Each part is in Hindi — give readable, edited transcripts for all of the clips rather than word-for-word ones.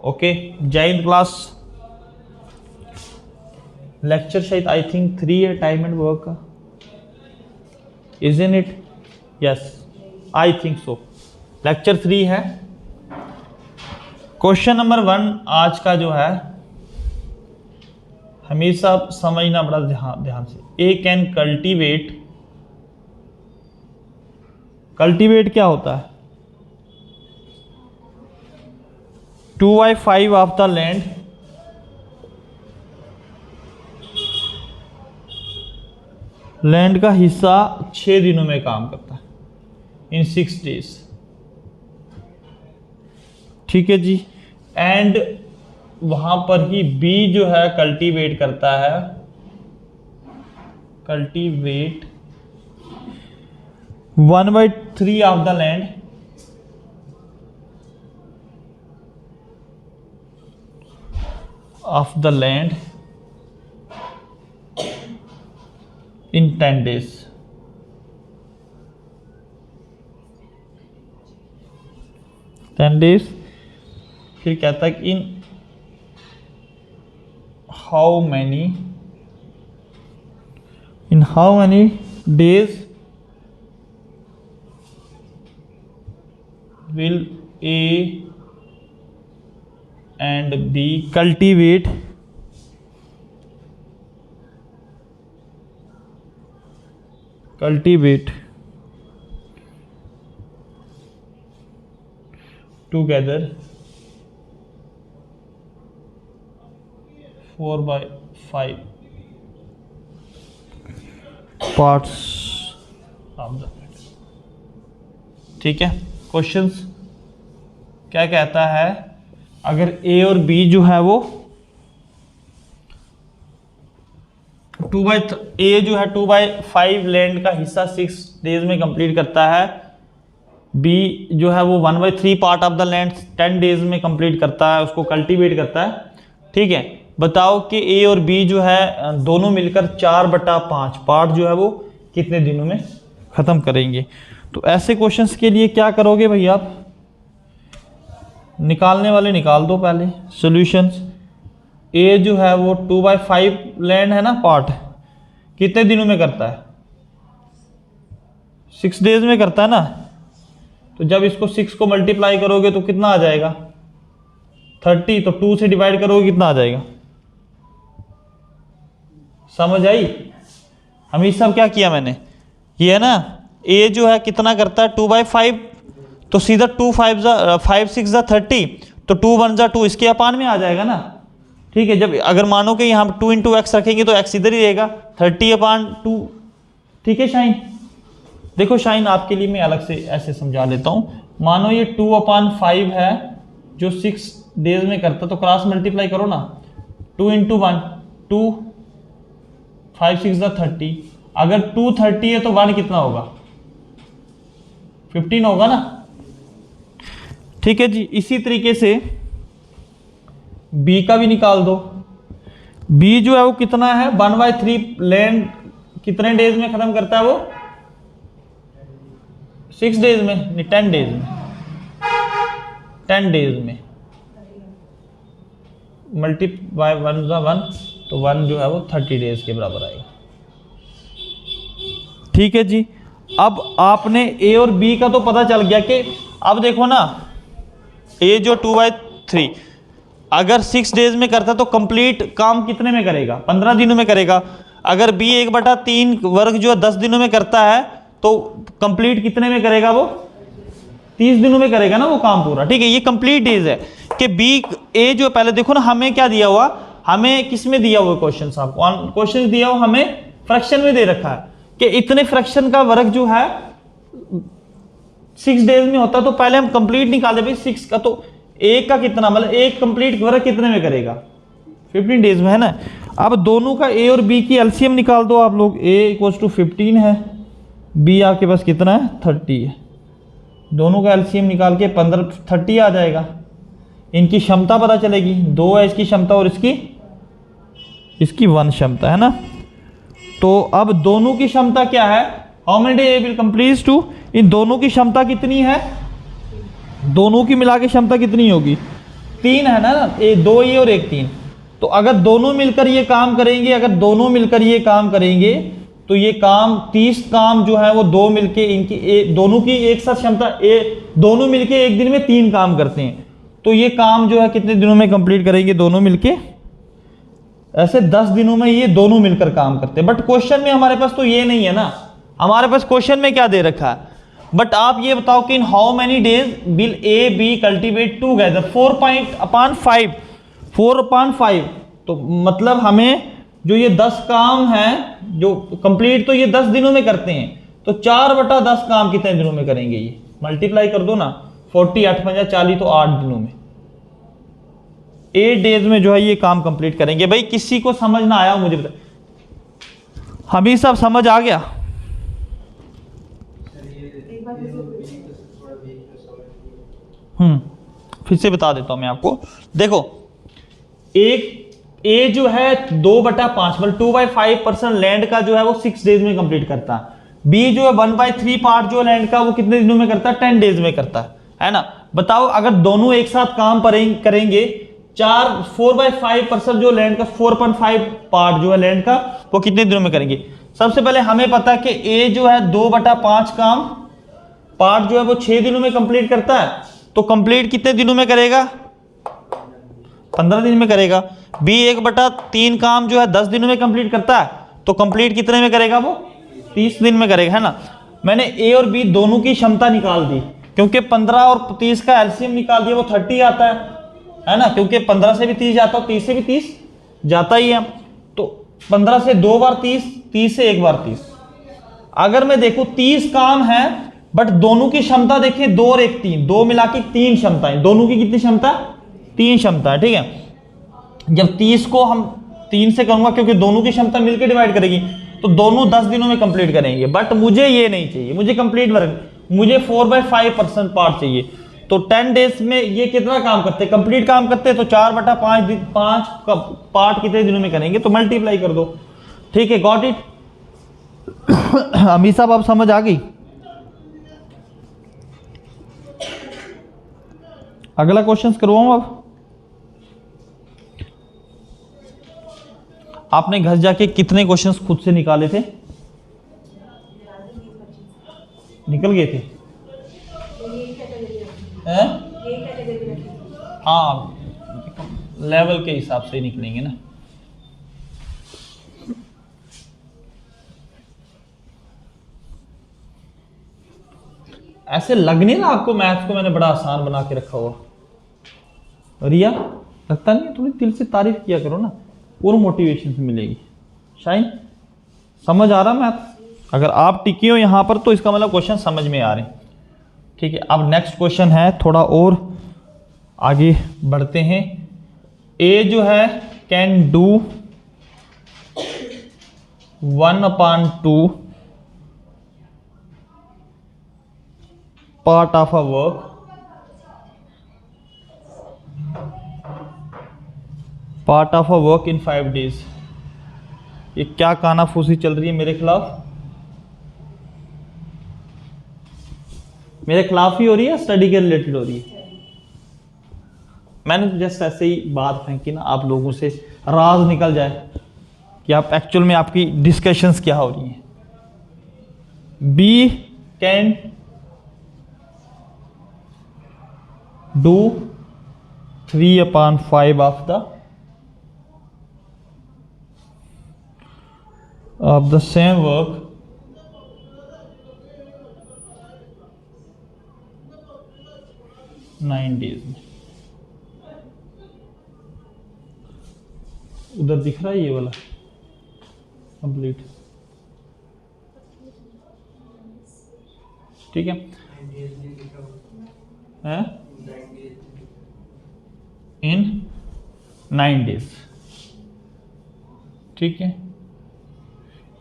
ओके, जय हिंद क्लास। लेक्चर शायद आई थिंक 3 है टाइम एंड वर्क का, is in it? Yes, I think so. Lecture 3 है। क्वेश्चन नंबर 1 आज का जो है, हमेशा समझना बड़ा ध्यान से। ए कैन कल्टीवेट, कल्टीवेट क्या होता है? 2/5 ऑफ द लैंड का हिस्सा 6 दिनों में काम करता है, इन 6 days। ठीक है जी। एंड वहां पर ही बी जो है कल्टीवेट करता है, cultivate 1/3 of the land in 10 days। फिर कहता है कि in how many days will A and B cultivate together 4/5 parts of the land। ठीक है। क्वेश्चंस क्या कहता है? अगर ए और बी जो है वो ए जो है 2/5 लैंड का हिस्सा 6 days में कंप्लीट करता है, बी जो है वो 1/3 part of the land 10 days में कंप्लीट करता है, उसको कल्टीवेट करता है। ठीक है, बताओ कि ए और बी जो है दोनों मिलकर 4/5 पार्ट जो है वो कितने दिनों में खत्म करेंगे? तो ऐसे क्वेश्चंस के लिए क्या करोगे भाई आप? निकालने वाले निकाल दो पहले सॉल्यूशंस। ए जो है वो 2/5 लैंड है ना पार्ट, कितने दिनों में करता है? 6 days में करता है ना। तो जब इसको 6 को मल्टीप्लाई करोगे तो कितना आ जाएगा? 30। तो 2 से डिवाइड करोगे कितना आ जाएगा? समझ आई? हम सब क्या किया मैंने, ये है ना, ए जो है कितना करता है 2/5, तो सीधा 2 5 6 30, तो 2 1 2 इसके अपान में आ जाएगा ना। ठीक है, जब अगर मानो कि यहाँ 2 × x रखेंगे तो x इधर ही रहेगा, 30/2। ठीक है शाइन, देखो शाइन आपके लिए मैं अलग से ऐसे समझा लेता हूँ। मानो ये 2/5 है जो 6 days में करता, तो क्रॉस मल्टीप्लाई करो ना, 2 × 1 2, 5 6 30। अगर 2 30 है तो 1 कितना होगा? 15 होगा ना। ठीक है जी। इसी तरीके से बी का भी निकाल दो। बी जो है वो कितना है? 1/3 लैंड कितने डेज में खत्म करता है वो? 6 days में, नहीं 10 days में। 10 days में मल्टीप्लाई 1 × 1, तो 1 जो है वो 30 days के बराबर आएगा। ठीक है जी। अब आपने ए और बी का तो पता चल गया कि अब देखो ना, ए जो 2/3 अगर 6 days में करता तो कंप्लीट काम कितने में करेगा? 15 दिनों में करेगा। अगर बी 1/3 वर्ग जो 10 दिनों में करता है तो कंप्लीट कितने में करेगा? वो 30 दिनों में करेगा ना वो काम पूरा। ठीक है, ये कंप्लीट डेज है कि बी ए जो पहले देखो ना, हमें क्या दिया हुआ, हमें किस में दिया हुआ क्वेश्चन? आपको क्वेश्चन दिया हुआ हमें फ्रैक्शन में दे रखा है कि इतने फ्रैक्शन का वर्ग जो है 6 days में होता। तो पहले हम कंप्लीट निकाले भाई 6 का, तो एक का कितना, मतलब एक कंप्लीट वर्क कितने में करेगा? 15 days में है ना। अब दोनों का ए और बी की एलसीएम निकाल दो आप लोग। ए = 15 है, बी आपके पास कितना है? 30 है। दोनों का एलसीएम निकाल के 30 आ जाएगा। इनकी क्षमता पता चलेगी, 2 है इसकी क्षमता और इसकी 1 क्षमता है ना। तो अब दोनों की क्षमता क्या है? How many day A will complete to, इन दोनों की क्षमता कितनी है? दोनों की मिला के क्षमता कितनी होगी? तीन है ना, दो ये और एक तीन। तो अगर दोनों मिलकर ये काम करेंगे, अगर दोनों मिलकर ये काम करेंगे तो ये काम 30 काम जो है वो दो मिलके इनकी दोनों की एक साथ क्षमता दोनों मिलके एक दिन में 3 काम करते हैं। तो ये काम जो है कितने दिनों में कंप्लीट करेंगे दोनों मिलके? ऐसे 10 दिनों में ये दोनों मिलकर काम करते हैं। बट क्वेश्चन में हमारे पास तो ये नहीं है ना, हमारे पास क्वेश्चन में क्या दे रखा है? बट आप ये बताओ कि in how many days will A B cultivate together 4/5 4/5। तो मतलब हमें जो ये 10 काम हैं जो कंप्लीट तो ये 10 दिनों में करते हैं, तो 4/10 काम कितने दिनों में करेंगे? ये मल्टीप्लाई कर दो ना, 40 8 5 40, तो 8 दिनों में, 8 डेज में जो है ये काम कंप्लीट करेंगे। भाई किसी को समझ ना आया मुझे बता, हमी सब समझ आ गया? फिर से बता देता हूं मैं आपको। देखो एक ए जो है 2/5 मतलब 2/5% लैंड का जो है वो 6 डेज में कंप्लीट करता है। बी जो है 1/3 पार्ट जो लैंड का वो कितने दिनों में करता है? 10 डेज में करता है ना। बताओ अगर दोनों एक साथ काम करेंगे 4/5% जो लैंड का 4.5 पार्ट जो है लैंड का वो कितने दिनों में करेंगे? सबसे पहले हमें पता है कि ए जो है 2/5 काम पार्ट जो है वो 6 दिनों में कंप्लीट करता है, तो कंप्लीट कितने दिनों में करेगा? 15 दिन में करेगा। बी 1/3 काम जो है 10 दिनों में कंप्लीट करता है, तो कंप्लीट कितने में करेगा? वो 30 दिन में करेगा, है ना। मैंने ए और बी दोनों की क्षमता निकाल दी, क्योंकि 15 और 30 का एलसीएम निकाल दिया, वो 30 आता है ना, क्योंकि 15 से भी 30 जाता है, 30 से भी 30 जाता ही है। तो 15 से 2 बार 30, 30 से 1 बार 30। अगर मैं देखूं 30 काम है बट दोनों की क्षमता देखें 2 और 1 3, 2 मिला के 3 क्षमताएं, दोनों की कितनी क्षमता? 3 क्षमता है, ठीक है। जब 30 को हम 3 से करूंगा क्योंकि दोनों की क्षमता मिलकर डिवाइड करेगी, तो दोनों 10 दिनों में कंप्लीट करेंगे। बट मुझे ये नहीं चाहिए, मुझे कंप्लीट वर्क, मुझे 4/5% पार्ट चाहिए। तो 10 डेज में ये कितना काम करते हैं? कंप्लीट काम करते हैं। तो 4/5 पार्ट कितने दिनों में करेंगे? तो मल्टीप्लाई कर दो, ठीक है। Got it? अमीर साहब आप समझ आ गई? अगला क्वेश्चन करवाऊं अब? आपने घर जाके कितने क्वेश्चंस खुद से निकाले थे? निकल गए थे? हाँ, लेवल के हिसाब से ही निकलेंगे ना। ऐसे लगने ना आपको मैथ्स को मैंने बड़ा आसान बना के रखा हुआ। रिया, लगता नहीं है? थोड़ी दिल से तारीफ किया करो ना, और मोटिवेशन से मिलेगी। शाइन, समझ आ रहा मैथ? अगर आप टिके हो यहाँ पर तो इसका मतलब क्वेश्चन समझ में आ रहे हैं, ठीक है। अब नेक्स्ट क्वेश्चन है, थोड़ा और आगे बढ़ते हैं। ए जो है can do 1/2 part of a work in 5 days। ये क्या कानाफूसी चल रही है मेरे खिलाफ? मेरे खिलाफ ही हो रही है, स्टडी के रिलेटेड हो रही है? मैंने तो जस्ट ऐसे ही बात फेंकी ना, आप लोगों से राज निकल जाए कि आप एक्चुअल में आपकी डिस्कशंस क्या हो रही हैं। B can do 3/5 of the same work in 9 days में। उधर दिख रहा है ये वाला कंप्लीट, ठीक है। इन 9 डेज, ठीक है।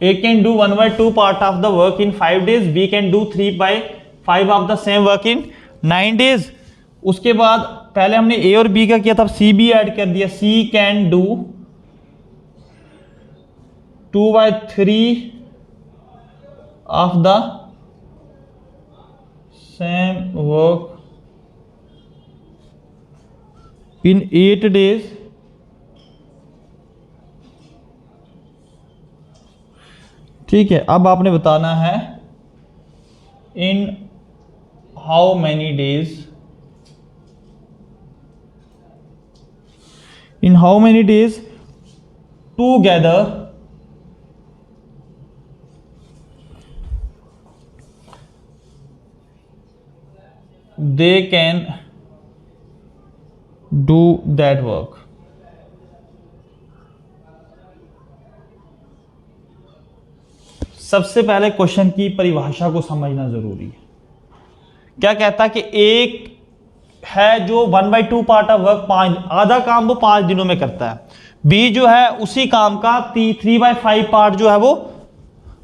A can do 1/2 part of the work in 5 days, B can do 3/5 of the same work in 9 days. उसके बाद पहले हमने ए और बी का किया था, सी भी ऐड कर दिया। C can do 2/3 of the same work in 8 days ठीक है। अब आपने बताना है in how many days, in how many days together they can do that work। सबसे पहले क्वेश्चन की परिभाषा को समझना जरूरी है। क्या कहता है कि एक है जो 1/2 पार्ट ऑफ वर्क, आधा काम वो 5 दिनों में करता है। बी जो है उसी काम का 3/5 पार्ट जो है वो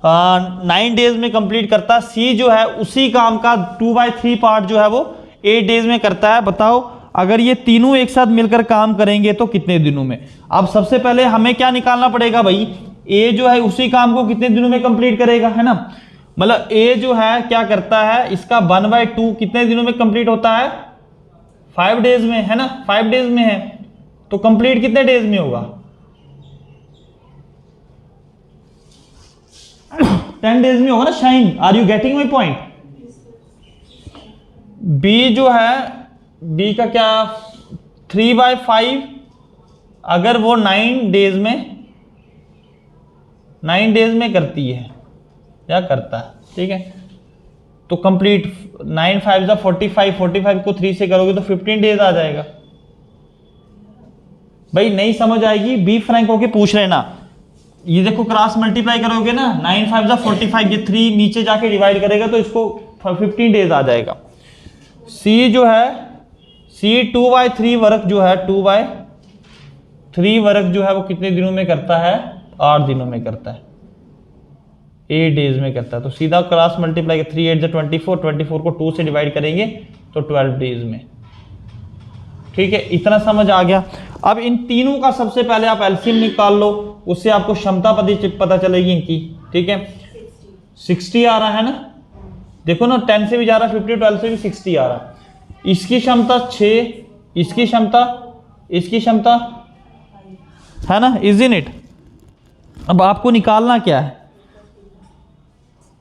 9 डेज में कंप्लीट करता है। सी जो है उसी काम का 2/3 पार्ट जो है वो 8 डेज में करता है। बताओ अगर ये तीनों एक साथ मिलकर काम करेंगे तो कितने दिनों में। अब सबसे पहले हमें क्या निकालना पड़ेगा भाई, ए जो है उसी काम को कितने दिनों में कंप्लीट करेगा, है ना। मतलब ए जो है क्या करता है, इसका 1/2 कितने दिनों में कंप्लीट होता है, 5 डेज में, है ना। 5 डेज में है तो कंप्लीट कितने डेज में होगा 10 डेज में होगा ना। Shine, are you getting my point. B जो है, बी का क्या 3/5, अगर वो 9 डेज में करती है या करता है, ठीक है, तो कंप्लीट 9 5 45, 45 को 3 से करोगे तो 15 डेज आ जाएगा। भाई नहीं समझ आएगी बी फ्रैंक होके पूछ लेना। ये देखो क्रॉस मल्टीप्लाई करोगे ना, 9 5 45, ये 3 नीचे जाके डिवाइड करेगा तो इसको 15 डेज आ जाएगा। सी जो है, सी 2/3 वर्क जो है, 2/3 वर्क जो है वो कितने दिनों में करता है, 8 दिनों में करता है, 8 डेज में करता है। तो सीधा क्रॉस मल्टीप्लाई 3 8 24, 24 को 2 से डिवाइड करेंगे तो 12 डेज में। ठीक है, इतना समझ आ गया। अब इन तीनों का सबसे पहले आप एलसीएम निकाल लो, उससे आपको क्षमता पता चलेगी इनकी। ठीक है, 60 आ रहा है ना, देखो ना 10 से भी जा रहा है 50, 12 से भी 60 आ रहा है। इसकी क्षमता 6, इसकी क्षमता है ना, इज इन इट। अब आपको निकालना क्या है,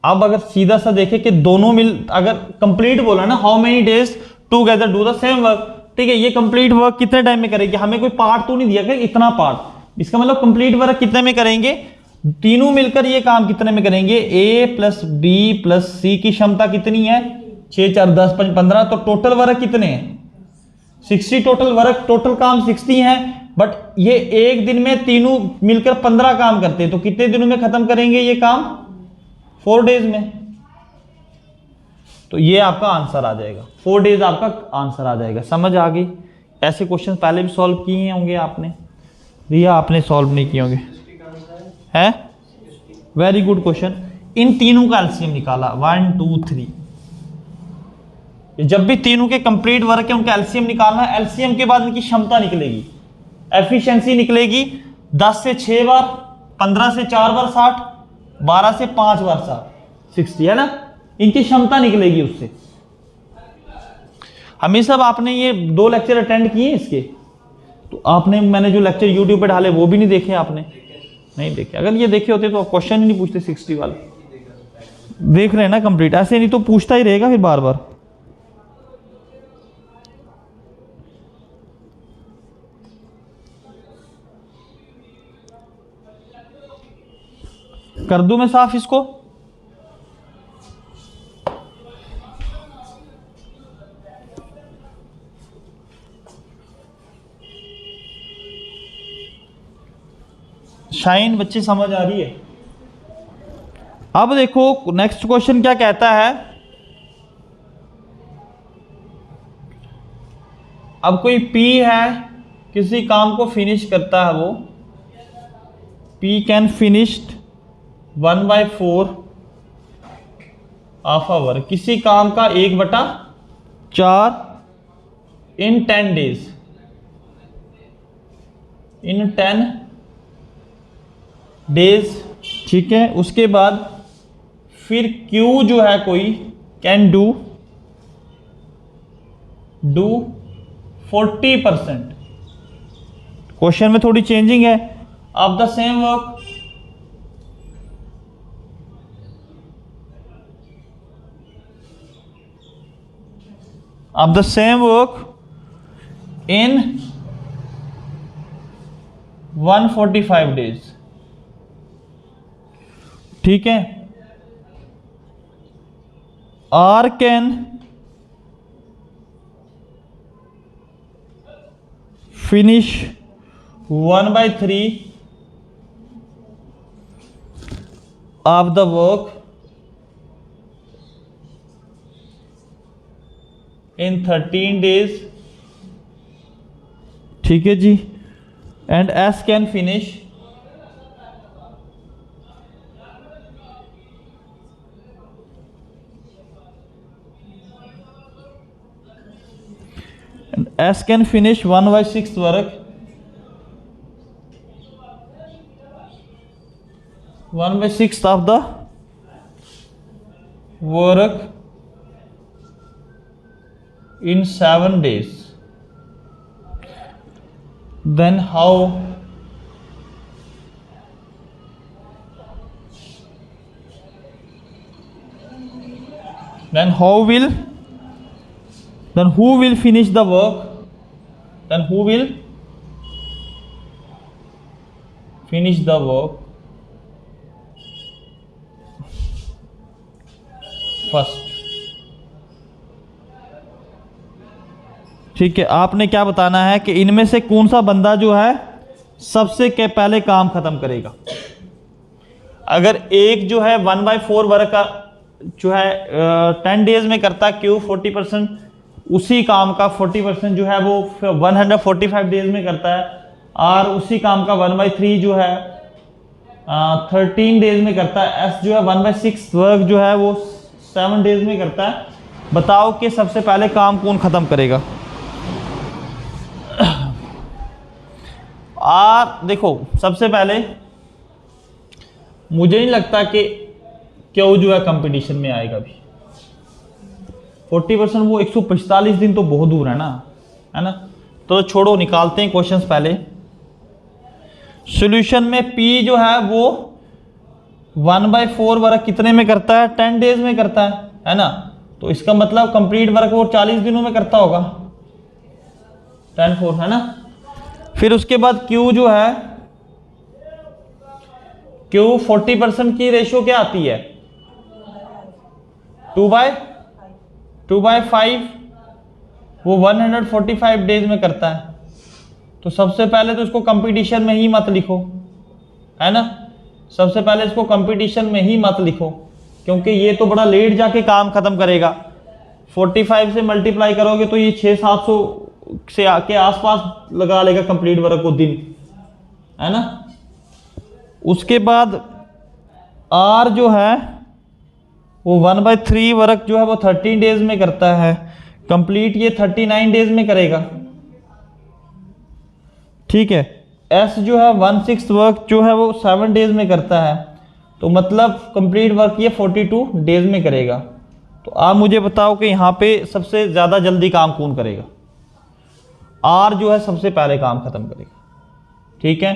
अब अगर सीधा सा देखें कि दोनों मिल, अगर कंप्लीट बोला ना, how many days together do the same work, ठीक है, ये कंप्लीट वर्क कितने टाइम में करेंगे, हमें कोई पार्ट तो नहीं दिया कि इतना पार्ट, इसका मतलब कंप्लीट वर्क कितने में करेंगे, तीनों मिलकर ये काम कितने में करेंगे, ए प्लस बी प्लस सी की क्षमता कितनी है, 6 4 10 5 15, तो टोटल वर्क कितने हैं 60, टोटल वर्क, टोटल काम 60 है। बट ये एक दिन में तीनों मिलकर 15 काम करते हैं, तो कितने दिनों में खत्म करेंगे ये काम, 4 डेज में। तो ये आपका आंसर आ जाएगा, 4 डेज आपका आंसर आ जाएगा। समझ आ गई। ऐसे क्वेश्चन पहले भी सॉल्व किए होंगे आपने, रिया आपने सॉल्व नहीं किए होंगे, है वेरी गुड क्वेश्चन। इन तीनों का एलसीएम निकाला 1 2 3, जब भी तीनों के कंप्लीट वर्क है उनका एलसीएम निकालना है। एलसीएम के बाद इनकी क्षमता निकलेगी, एफिशिएंसी निकलेगी, 10 से 6 बार, 15 से 4 बार 60, 12 से 5 बार 60, है ना, इनकी क्षमता निकलेगी उससे। हमेशा आपने ये 2 लेक्चर अटेंड किए इसके, तो आपने, मैंने जो लेक्चर यूट्यूब पे डाले वो भी नहीं देखे आपने, नहीं देखे। अगर ये देखे होते तो क्वेश्चन ही नहीं पूछते 60 वाले, देख रहे हैं ना कंप्लीट, ऐसे नहीं तो पूछता ही रहेगा फिर बार बार। कर दूं मैं साफ इसको, शाइन बच्चे समझ आ रही है। अब देखो नेक्स्ट क्वेश्चन क्या कहता है। अब कोई P है, किसी काम को फिनिश करता है, वो P can finished 1/4 of hour, किसी काम का 1/4 इन 10 डेज, इन 10 डेज, ठीक है। उसके बाद फिर Q जो है कोई कैन डू 40%, क्वेश्चन में थोड़ी चेंजिंग है। Of the same work of the same work in 145 days, ठीक है। R can finish 1/3 of the work in 13 days, ठीक है जी। And S can finish S can finish 1/6 work, 1/6 of the work in 7 days. Then how who will finish the work? Then who will finish the work first? ठीक है, आपने क्या बताना है कि इनमें से कौन सा बंदा जो है सबसे के पहले काम खत्म करेगा। अगर एक जो है 1/4 वर्क का जो है 10 डेज में करता है Q 40%, उसी काम का 40% जो है वो 145 डेज में करता है, और उसी काम का 1/3 जो है 13 डेज में करता है। S जो है 1/6 वर्क जो है वो 7 डेज में करता है। बताओ कि सबसे पहले काम कौन खत्म करेगा। और देखो, सबसे पहले मुझे नहीं लगता कि क्यों जो है कंपटीशन में आएगा भी। 40% वो 145 दिन तो बहुत दूर है ना। तो छोड़ो, निकालते हैं क्वेश्चंस पहले। सॉल्यूशन में P जो है वो 1/4 वर्क कितने में करता है? 10 डेज में करता है ना। तो इसका मतलब कंप्लीट वर्क वो 40 दिनों में करता होगा, 10/4 है ना। फिर उसके बाद Q जो है, Q 40% की रेशियो क्या आती है? 2/5, वो 145 डेज में करता है। तो सबसे पहले तो इसको कंपटीशन में ही मत लिखो, है ना। सबसे पहले इसको कंपटीशन में ही मत लिखो, क्योंकि ये तो बड़ा लेट जाके काम खत्म करेगा। 45 से मल्टीप्लाई करोगे तो ये 600-700 से आके आसपास लगा लेगा कंप्लीट वर्क को दिन, है ना। उसके बाद R जो है वो 1/3 वर्क जो है वो 13 डेज में करता है। कंप्लीट ये 39 डेज में करेगा, ठीक है। S जो है 1/6 वर्क जो है वो 7 डेज में करता है। तो मतलब कंप्लीट वर्क ये 42 डेज में करेगा। तो आप मुझे बताओ कि यहाँ पे सबसे ज़्यादा जल्दी काम कौन करेगा? R जो है सबसे पहले काम खत्म करेगा, ठीक है।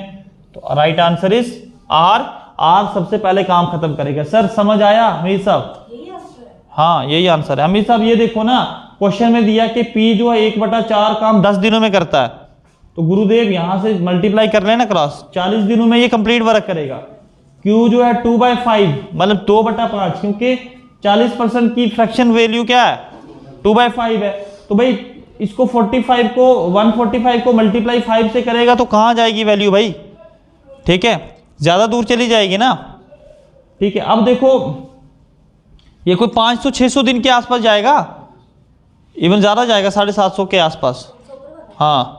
तो राइट आंसर इज R सबसे पहले काम खत्म करेगा। सर समझ आया हमीद साहब? हाँ, यही आंसर है हमीद साहब। ये देखो ना, क्वेश्चन में दिया कि P जो है 1/4 काम 10 दिनों में करता है। तो गुरुदेव यहां से मल्टीप्लाई कर लेना क्रॉस, 40 दिनों में ये कंप्लीट वर्क करेगा। Q जो है 2/5 मतलब 2/5, क्योंकि 40% की फ्रैक्शन वैल्यू क्या है? 2/5 है। तो भाई इसको 145 को मल्टीप्लाई 5 से करेगा तो कहाँ जाएगी वैल्यू भाई? ठीक है, ज़्यादा दूर चली जाएगी ना। ठीक है, अब देखो ये कोई 500-600 दिन के आसपास जाएगा, इवन ज़्यादा जाएगा, 750 के आसपास। हाँ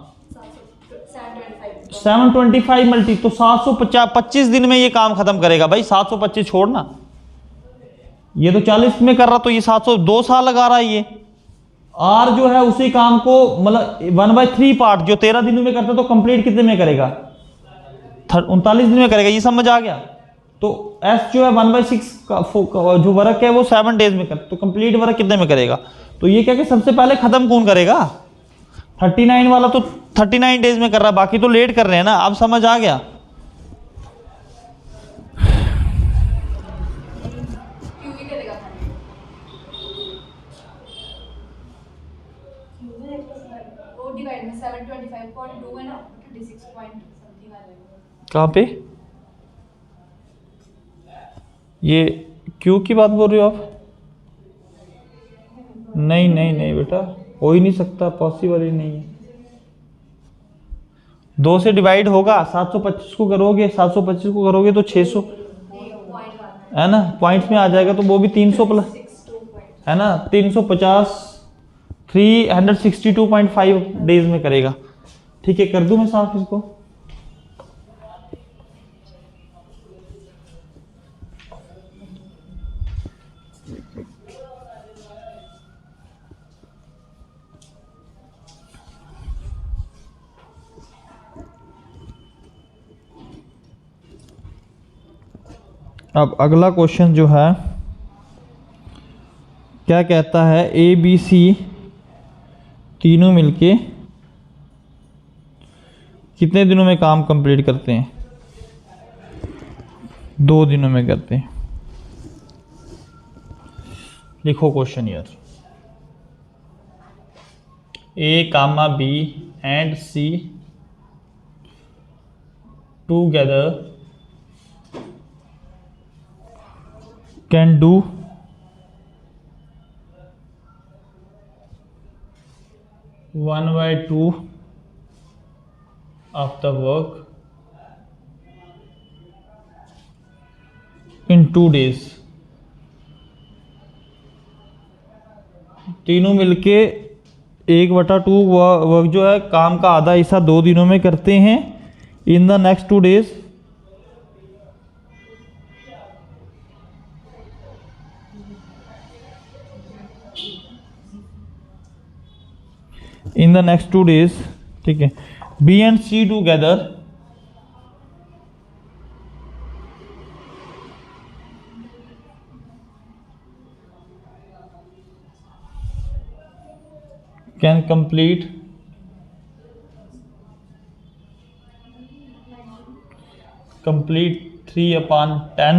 725 मल्टी तो 725 दिन में ये काम खत्म करेगा भाई। 725 छोड़ना, ये तो 40 में कर रहा, तो ये 702 साल लगा रहा है ये। R जो है उसी काम को मतलब 1/3 पार्ट जो 13 दिनों में करता, तो कंप्लीट कितने में करेगा? 39 दिन में करेगा। ये समझ आ गया? तो S जो है 1/6 का जो वर्क है वो 7 डेज में कर, तो कंप्लीट वर्क कितने में करेगा? तो ये क्या कि सबसे पहले खत्म कौन करेगा? 39 वाला तो 39 डेज में कर रहा है, बाकी तो लेट कर रहे हैं ना। अब समझ आ गया। कहाँ पे ये क्यू की बात बोल रहे हो आप? नहीं नहीं नहीं बेटा, हो ही नहीं सकता, पॉसिबल ही नहीं है। 2 से डिवाइड होगा, 725 को करोगे, 725 को करोगे तो 600 है ना, पॉइंट्स में आ जाएगा, तो वो भी 300 प्लस है ना, 350 362.5 डेज में करेगा। ठीक है, कर दूं मैं साफ इसको? अब अगला क्वेश्चन जो है क्या कहता है, ए बी सी तीनों मिलके कितने दिनों में काम कंप्लीट करते हैं? 2 दिनों में करते हैं। लिखो क्वेश्चन यार। A comma B and C together can do 1/2 of the work in 2 days। तीनों मिलके 1/2 वर्क जो है, काम का आधा हिस्सा 2 दिनों में करते हैं। In the next 2 days in the next 2 days, ठीक है, B and C together can complete 3/10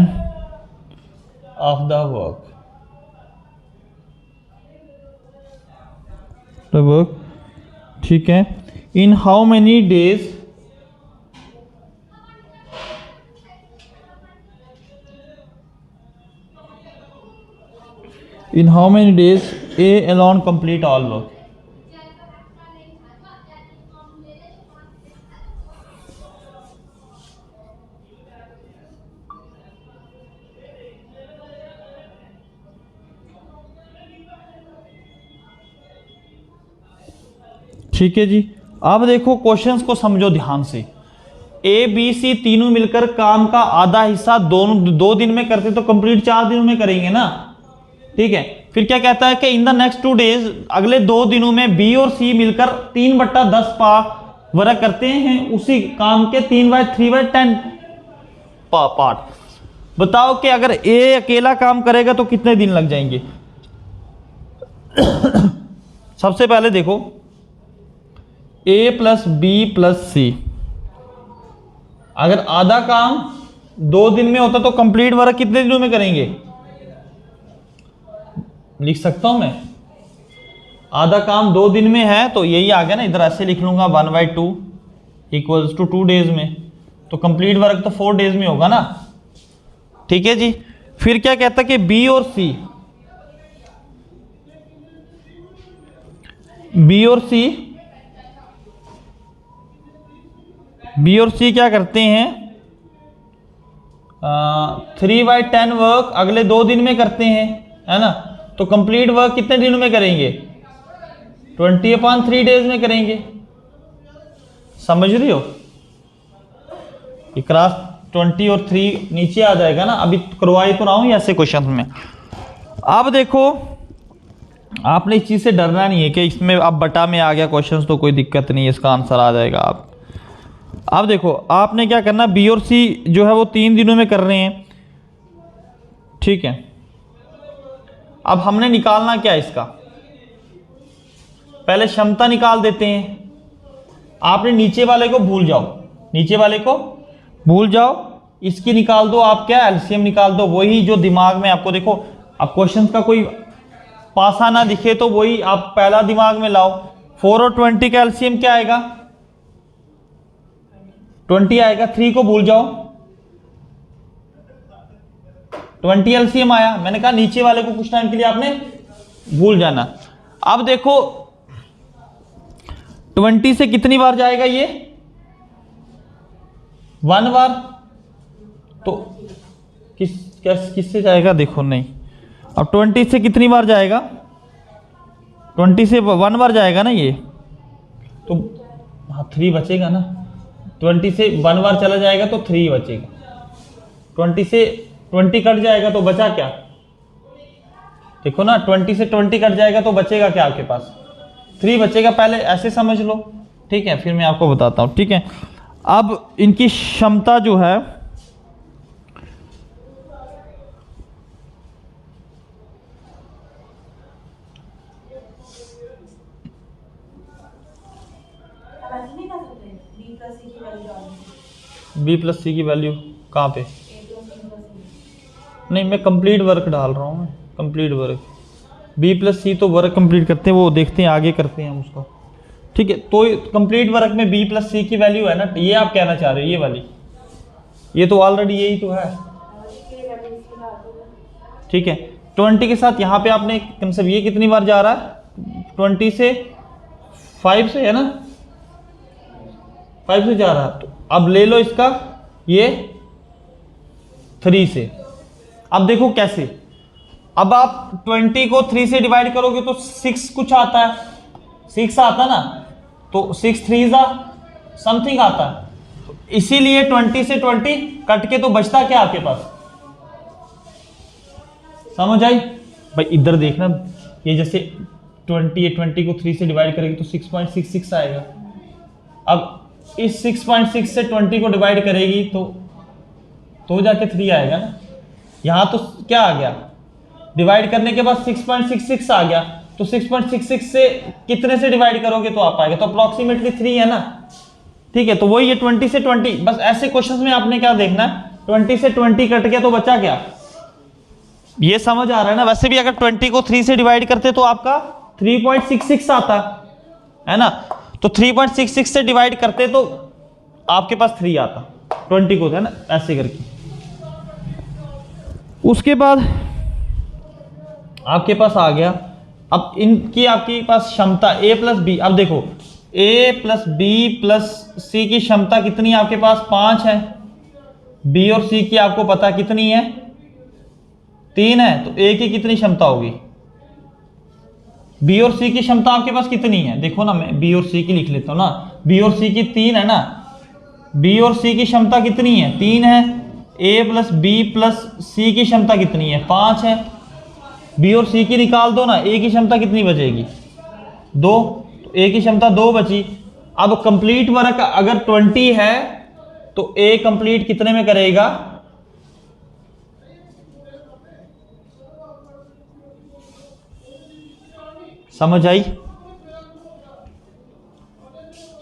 of the work। the work, ठीक है। In how many days A alone complete all work. ठीक है जी। अब देखो क्वेश्चंस को समझो ध्यान से। ए बी सी तीनों मिलकर काम का आधा हिस्सा 2 दिन में करते तो कंप्लीट 4 दिनों में करेंगे ना। ठीक है, फिर क्या कहता है कि इन द नेक्स्ट 2 डेज, अगले 2 दिनों में बी और सी मिलकर 3/10 वर्क करते हैं उसी काम के 3/10 पार्ट। बताओ कि अगर ए अकेला काम करेगा तो कितने दिन लग जाएंगे? सबसे पहले देखो, ए प्लस बी प्लस सी, अगर आधा काम 2 दिन में होता तो कंप्लीट वर्क कितने दिनों में करेंगे? लिख सकता हूं मैं, आधा काम 2 दिन में है तो यही आ गया ना, इधर ऐसे लिख लूंगा 1/2 इक्वल्स टू 2 डेज में, तो कंप्लीट वर्क तो 4 डेज में होगा ना। ठीक है जी। फिर क्या कहता है कि बी और सी क्या करते हैं? 3/10 वर्क अगले 2 दिन में करते हैं, है ना, तो कंप्लीट वर्क कितने दिनों में करेंगे? 20/3 डेज में करेंगे। समझ रही हो? क्रॉस 20 और 3 नीचे आ जाएगा ना, अभी करवाई तो रहा हूं ऐसे क्वेश्चन में। अब देखो, आपने इस चीज से डरना नहीं है कि इसमें अब बटा में आ गया क्वेश्चन तो कोई दिक्कत नहीं है, इसका आंसर आ जाएगा। आप अब देखो, आपने क्या करना, बी और सी जो है वो 3 दिनों में कर रहे हैं। ठीक है, अब हमने निकालना क्या है इसका? पहले क्षमता निकाल देते हैं। आपने नीचे वाले को भूल जाओ, नीचे वाले को भूल जाओ, इसकी निकाल दो आप, क्या एलसीएम निकाल दो, वही जो दिमाग में आपको, देखो अब क्वेश्चन का कोई पासा ना दिखे तो वही आप पहला दिमाग में लाओ। 4 और 20 का एलसीएम क्या आएगा? 20 आएगा। 3 को भूल जाओ, 20 एलसीएम आया। मैंने कहा नीचे वाले को कुछ टाइम के लिए आपने भूल जाना। अब देखो 20 से कितनी बार जाएगा ये? 1 बार। तो किससे जाएगा? देखो नहीं, अब 20 से कितनी बार जाएगा? 20 से 1 बार जाएगा ना ये, तो हाँ 3 बचेगा ना। 20 से 1 बार चला जाएगा तो 3 बचेगा। 20 से 20 कट जाएगा तो बचा क्या? देखो ना, 20 से 20 कट जाएगा तो बचेगा क्या आपके पास? 3 बचेगा। पहले ऐसे समझ लो, ठीक है, फिर मैं आपको बताता हूँ, ठीक है। अब इनकी क्षमता जो है, बी प्लस सी की वैल्यू कहाँ पे? नहीं, मैं कंप्लीट वर्क डाल रहा हूँ, मैं कंप्लीट वर्क। बी प्लस सी तो वर्क कंप्लीट करते हैं, वो देखते हैं आगे करते हैं हम उसको, ठीक है। तो कंप्लीट वर्क में बी प्लस सी की वैल्यू है ना, ये आप कहना चाह रहे हो, ये वाली, ये तो ऑलरेडी यही तो है, ठीक है। 20 के साथ यहाँ पे आपने कंसेप्ट, ये कितनी बार जा रहा है? 20 से 5 से है ना, 5 से जा रहा है। तो अब ले लो इसका ये 3 से। अब देखो कैसे, अब आप 20 को 3 से डिवाइड करोगे तो 6 कुछ आता है, 6 आता ना, तो 6 3 जा समथिंग आता है। तो इसीलिए 20 से 20 कट के तो बचता क्या आपके पास? समझ आई भाई? इधर देखना, ये जैसे 20 को 3 से डिवाइड करेंगे तो 6.66 आएगा। अब इस 6.6 से 20 को डिवाइड करेगी तो जाके 3 आएगा ना। यहां तो क्या आ गया? डिवाइड करने के बाद 6.66 आ गया, तो 6.66 से कितने से डिवाइड करोगे तो आप आएगा, तो अप्रोक्सीमेटली 3 है ना, ठीक है। तो वही ये 20 से 20, बस ऐसे क्वेश्चंस में आपने क्या देखना है, 20 से 20 कट गया तो बचा क्या? ये समझ आ रहा है ना? वैसे भी अगर 20 को 3 से डिवाइड करते तो आपका 3.66 आता है ना, तो 3.66 से डिवाइड करते तो आपके पास 3 आता 20 को, है ना, ऐसे करके। उसके बाद आपके पास आ गया, अब इनकी आपके पास क्षमता a प्लस बी। अब देखो a प्लस बी प्लस सी की क्षमता कितनी है आपके पास? 5 है। b और c की आपको पता कितनी है? 3 है। तो a की कितनी क्षमता होगी? b और c की क्षमता आपके पास कितनी है? देखो ना, मैं b और c की लिख लेता हूं ना, b और c की 3 है ना, b और c की क्षमता कितनी है? 3 है। a प्लस बी प्लस सी की क्षमता कितनी है? 5 है। b और c की निकाल दो ना, a की क्षमता कितनी बचेगी? 2। तो a की क्षमता 2 बची। अब कंप्लीट वर्क अगर 20 है तो a कंप्लीट कितने में करेगा? समझ आई?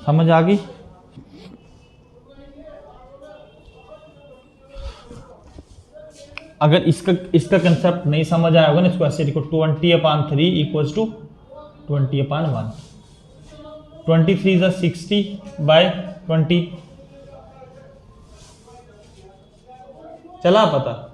समझ आ गई? अगर इसका कंसेप्ट नहीं समझ आया होगा ना, इसको ऐसे लिखो, 20/3 इक्वल्स टू 20/1। 23 is 60/20। चला पता?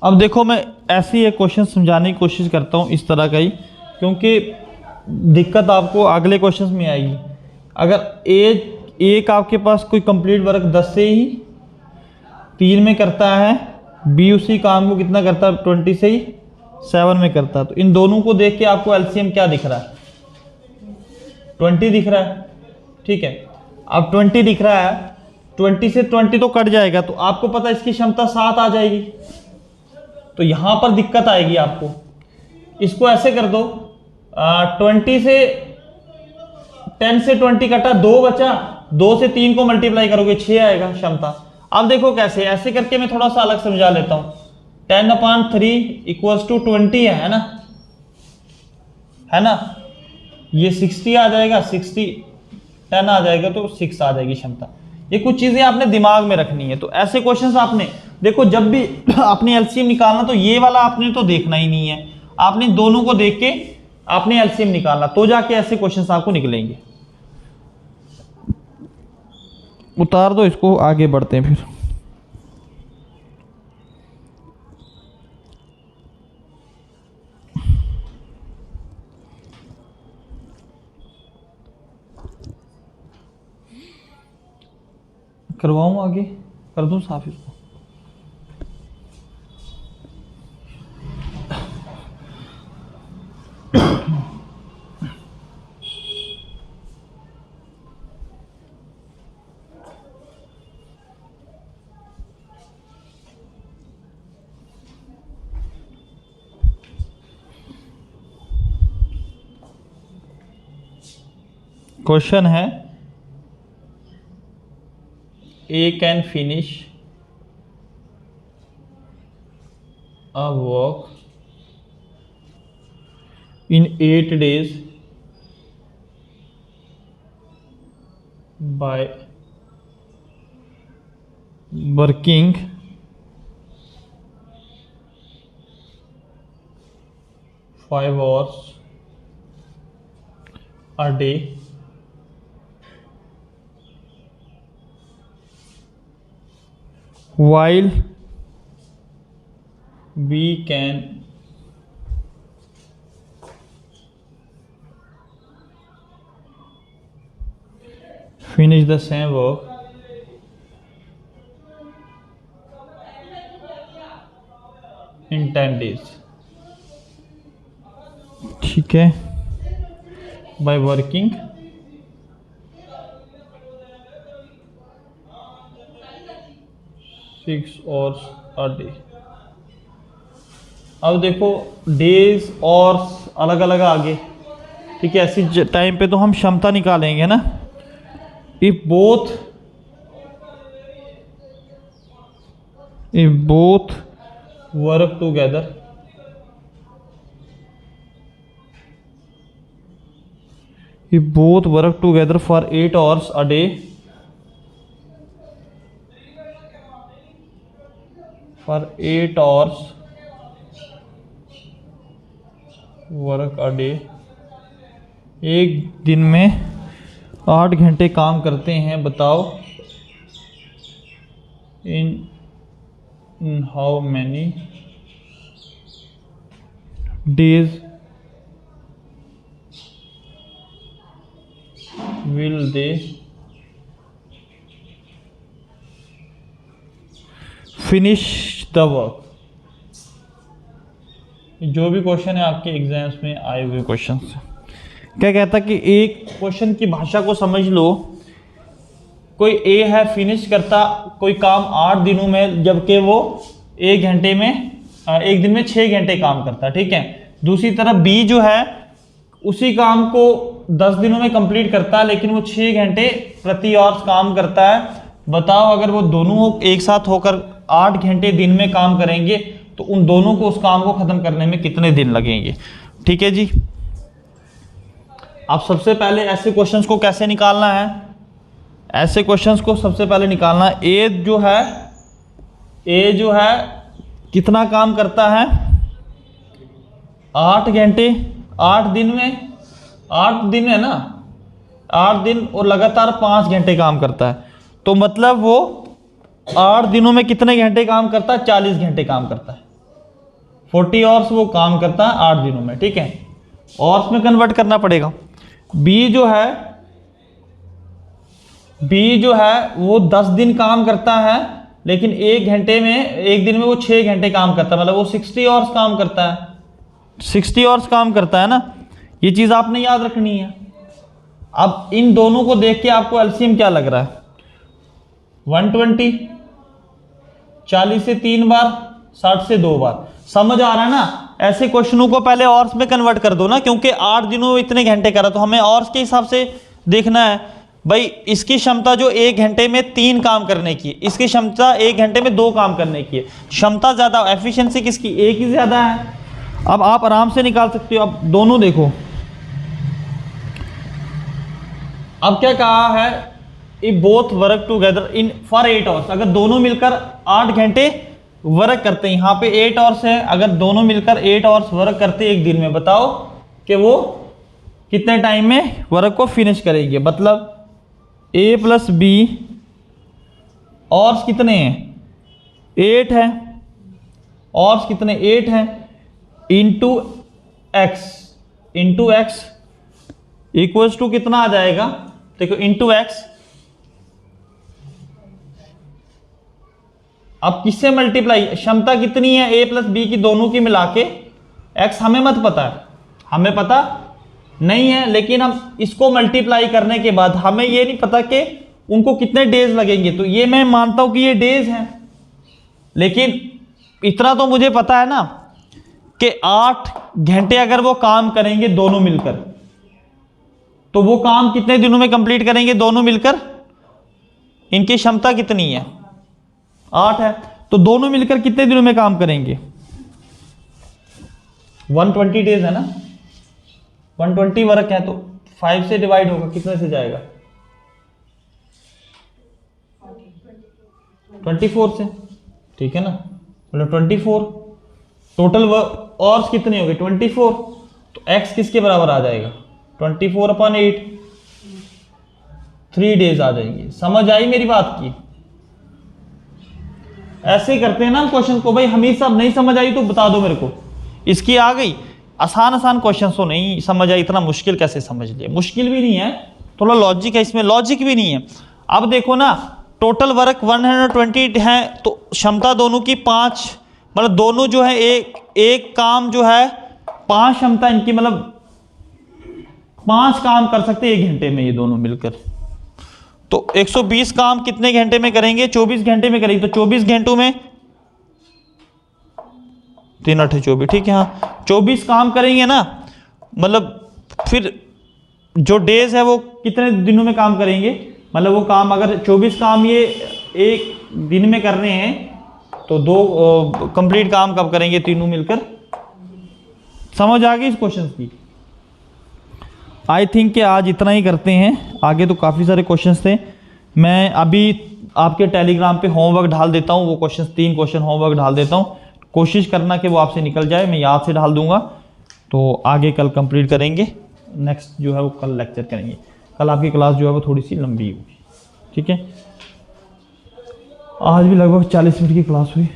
अब देखो मैं ऐसे ही एक क्वेश्चन समझाने की कोशिश करता हूँ इस तरह का ही, क्योंकि दिक्कत आपको अगले क्वेश्चन में आएगी। अगर एक आपके पास कोई कंप्लीट वर्क 10 से ही 3 में करता है, बी उसी काम को कितना करता है 20 से ही 7 में करता है, तो इन दोनों को देख के आपको एलसीएम क्या दिख रहा है? 20 दिख रहा है। ठीक है, अब 20 दिख रहा है, 20 से 20 तो कट जाएगा, तो आपको पता है इसकी क्षमता 7 आ जाएगी। तो यहां पर दिक्कत आएगी आपको। इसको ऐसे कर दो, 20 से 10 से 20 कटा, 2 बचा, 2 से 3 को मल्टीप्लाई करोगे 6 आएगा क्षमता। अब देखो कैसे, ऐसे करके मैं थोड़ा सा अलग समझा लेता हूं। 10/3 इक्वल्स टू 20 है ना, है ना, ये 60 आ जाएगा, 60 10 आ जाएगा तो 6 आ जाएगी क्षमता। ये कुछ चीजें आपने दिमाग में रखनी है। तो ऐसे क्वेश्चंस आपने देखो, जब भी आपने एलसीएम निकालना तो ये वाला आपने तो देखना ही नहीं है, आपने दोनों को देख के आपने एलसीएम निकालना, तो जाके ऐसे क्वेश्चंस आपको निकलेंगे। उतार दो इसको, आगे बढ़ते हैं फिर। करवाऊं आगे, कर दूं साफ इसको। क्वेश्चन है, A can finish a work in 8 days by working 5 hours a day while we can finish the same work in 10 days। ठीक है, by working 6 hours a day। अब देखो डेज और अलग अलग आगे, ठीक है, ऐसी टाइम पे तो हम क्षमता निकालेंगे ना। If both work together, if both work together for 8 hours a day, for 8 hours work a day, एक दिन में 8 घंटे काम करते हैं, बताओ इन how many days will they finish the work. जो भी क्वेश्चन है आपके एग्जाम्स में आए हुए क्वेश्चन से, क्या कहता कि एक क्वेश्चन की भाषा को समझ लो। कोई ए है, फिनिश करता कोई काम 8 दिनों में, जबकि वो 1 घंटे में, एक दिन में 6 घंटे काम करता, ठीक है। दूसरी तरफ बी जो है उसी काम को 10 दिनों में कंप्लीट करता है, लेकिन वो 6 घंटे प्रति आवर्स काम करता है। बताओ अगर वो दोनों एक साथ होकर 8 घंटे दिन में काम करेंगे तो उन दोनों को उस काम को खत्म करने में कितने दिन लगेंगे। ठीक है जी। अब सबसे पहले ऐसे क्वेश्चंस को कैसे निकालना है, ऐसे क्वेश्चंस को सबसे पहले निकालना, ए जो है कितना काम करता है 8 घंटे, 8 दिन में, 8 दिन है ना, 8 दिन और लगातार 5 घंटे काम करता है, तो मतलब वो 8 दिनों में कितने घंटे काम करता है, 40 घंटे काम करता है। 40 आवर्स वो काम करता है 8 दिनों में, ठीक है, आवर्स में कन्वर्ट करना पड़ेगा। बी जो है वो 10 दिन काम करता है, लेकिन एक दिन में वो 6 घंटे काम करता है, मतलब वो 60 आवर्स काम करता है, 60 आवर्स काम करता है ना। ये चीज़ आपने याद रखनी है। अब इन दोनों को देख के आपको एलसीएम क्या लग रहा है? 120, 40 से 3 बार, 60 से 2 बार। समझ आ रहा है ना? ऐसे क्वेश्चनों को पहले आवर्स में कन्वर्ट कर दो ना, क्योंकि 8 दिनों में इतने घंटे करा, तो हमें आवर्स के हिसाब से देखना है। भाई इसकी क्षमता जो 1 घंटे में 3 काम करने की है, इसकी क्षमता 1 घंटे में 2 काम करने की है। क्षमता ज़्यादा, एफिशिएंसी किसकी? ए की ज़्यादा है। अब आप आराम से निकाल सकते हो। अब दोनों देखो, अब क्या कहा है? If both work together in for 8 hours, अगर दोनों मिलकर 8 घंटे वर्क करते हैं, यहाँ पे 8 आवर्स है, अगर दोनों मिलकर 8 आवर्स वर्क करते हैं एक दिन में, बताओ कि वो कितने टाइम में वर्क को फिनिश करेंगे। मतलब ए प्लस बी आवर्स कितने हैं? 8 है। आवर्स कितने? 8 हैं, इंटू एक्स इक्वल्स टू कितना आ जाएगा? देखो इंटू एक्स, अब किससे मल्टीप्लाई? क्षमता कितनी है ए प्लस बी की, दोनों की मिला के। एक्स हमें मत पता है, हमें पता नहीं है, लेकिन हम इसको मल्टीप्लाई करने के बाद हमें ये नहीं पता कि उनको कितने डेज लगेंगे। तो ये मैं मानता हूं कि ये डेज हैं, लेकिन इतना तो मुझे पता है ना कि 8 घंटे अगर वो काम करेंगे दोनों मिलकर, तो वो काम कितने दिनों में कंप्लीट करेंगे दोनों मिलकर? इनकी क्षमता कितनी है? 8 है, तो दोनों मिलकर कितने दिनों में काम करेंगे? 120 डेज है ना, 120 वर्क है, तो 5 से डिवाइड होगा, कितने से जाएगा? 24 से, ठीक है ना। मतलब 24 टोटल आवर्स कितने हो गए? 24। तो x किसके बराबर आ जाएगा? 24/8, 3 डेज आ जाएंगे। समझ आई मेरी बात की? ऐसे करते हैं ना क्वेश्चन को। भाई हमीद साहब नहीं समझ आई तो बता दो मेरे को। इसकी आ गई? आसान क्वेश्चन तो नहीं समझ आई, इतना मुश्किल कैसे समझ लिया? मुश्किल भी नहीं है, थोड़ा लॉजिक है इसमें, लॉजिक भी नहीं है। अब देखो ना, टोटल वर्क 120 है, तो क्षमता दोनों की 5, मतलब दोनों जो है एक काम जो है 5 क्षमता इनकी, मतलब 5 काम कर सकते हैं 1 घंटे में ये दोनों मिलकर। तो 120 काम कितने घंटे में करेंगे? 24 घंटे में करेंगे। तो 24 घंटों में 3 8 24, ठीक है, हाँ 24 काम करेंगे ना। मतलब फिर जो डेज है वो कितने दिनों में काम करेंगे? मतलब वो काम अगर 24 काम ये एक दिन में कर रहे हैं, तो 2 कंप्लीट काम कब करेंगे तीनों मिलकर? समझ आ गई इस क्वेश्चन की? आई थिंक कि आज इतना ही करते हैं, आगे तो काफ़ी सारे क्वेश्चंस थे। मैं अभी आपके टेलीग्राम पे होमवर्क डाल देता हूँ, वो क्वेश्चंस 3 क्वेश्चन होमवर्क डाल देता हूँ। कोशिश करना कि वो आपसे निकल जाए, मैं याद से डाल दूंगा। तो आगे कल कंप्लीट करेंगे, नेक्स्ट जो है वो कल लेक्चर करेंगे। कल आपकी क्लास जो है वो थोड़ी सी लंबी होगी, ठीक है। आज भी लगभग 40 मिनट की क्लास हुई।